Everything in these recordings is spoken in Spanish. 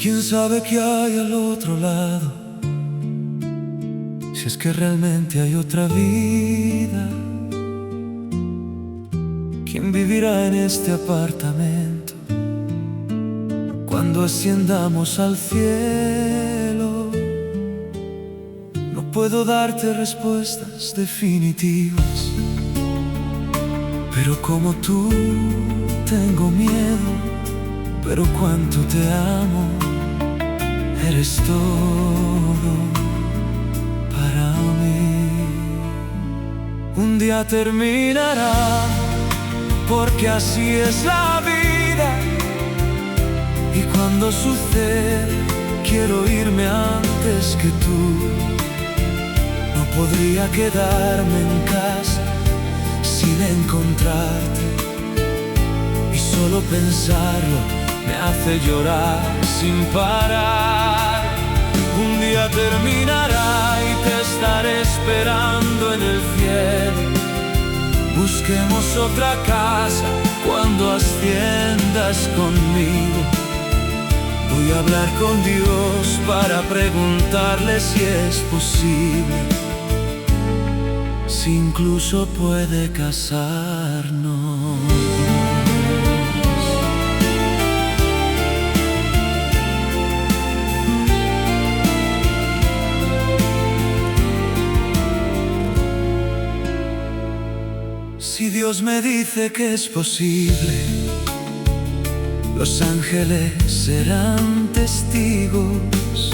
¿Quién sabe qué hay al otro lado? Si es que realmente hay otra vida. ¿Quién vivirá en este apartamento cuando asciendamos al cielo? No puedo darte respuestas definitivas, pero como tú tengo miedo. Pero cuánto te amo, eres todo para mí. Un día terminará, porque así es la vida. Y cuando sucede, quiero irme antes que tú. No podría quedarme en casa sin encontrarte. Y solo pensarlo me hace llorar sin parar. Un día terminará y te estaré esperando en el cielo. Busquemos otra casa cuando asciendas conmigo. Voy a hablar con Dios para preguntarle si es posible, si incluso puede casarnos. Si Dios me dice que es posible, los ángeles serán testigos.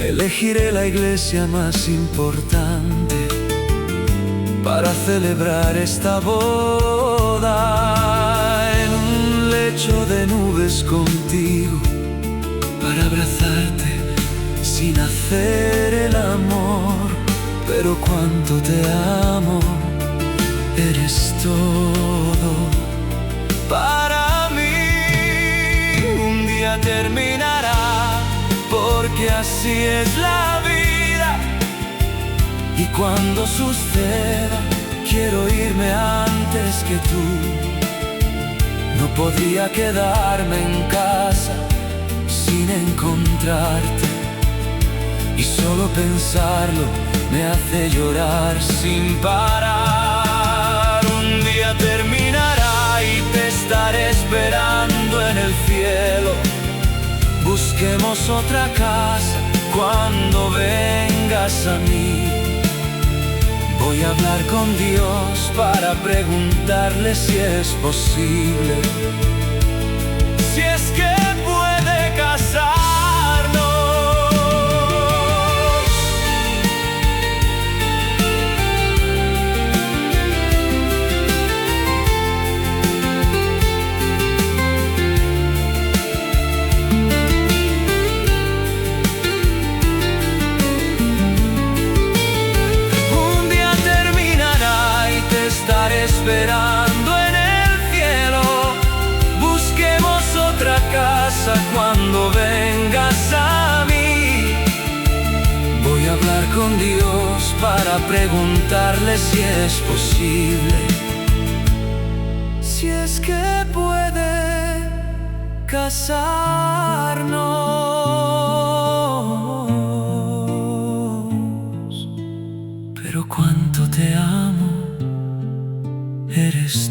Elegiré la iglesia más importante para celebrar esta boda. En un lecho de nubes contigo, para abrazarte sin hacer el amor. Pero cuánto te amo, eres todo para mí. Un día terminará, porque así es la vida. Y cuando suceda, quiero irme antes que tú. No podría quedarme en casa sin encontrarte. Y solo pensarlo me hace llorar sin parar. Un día terminará y te estaré esperando en el cielo. Busquemos otra casa cuando vengas a mí. Voy a hablar con Dios para preguntarle si es posible, si es que puede casarnos. Esperando en el cielo, busquemos otra casa cuando vengas a mí. Voy a hablar con Dios para preguntarle si es posible, si es que puede casarnos. Pero cuánto te amo, eres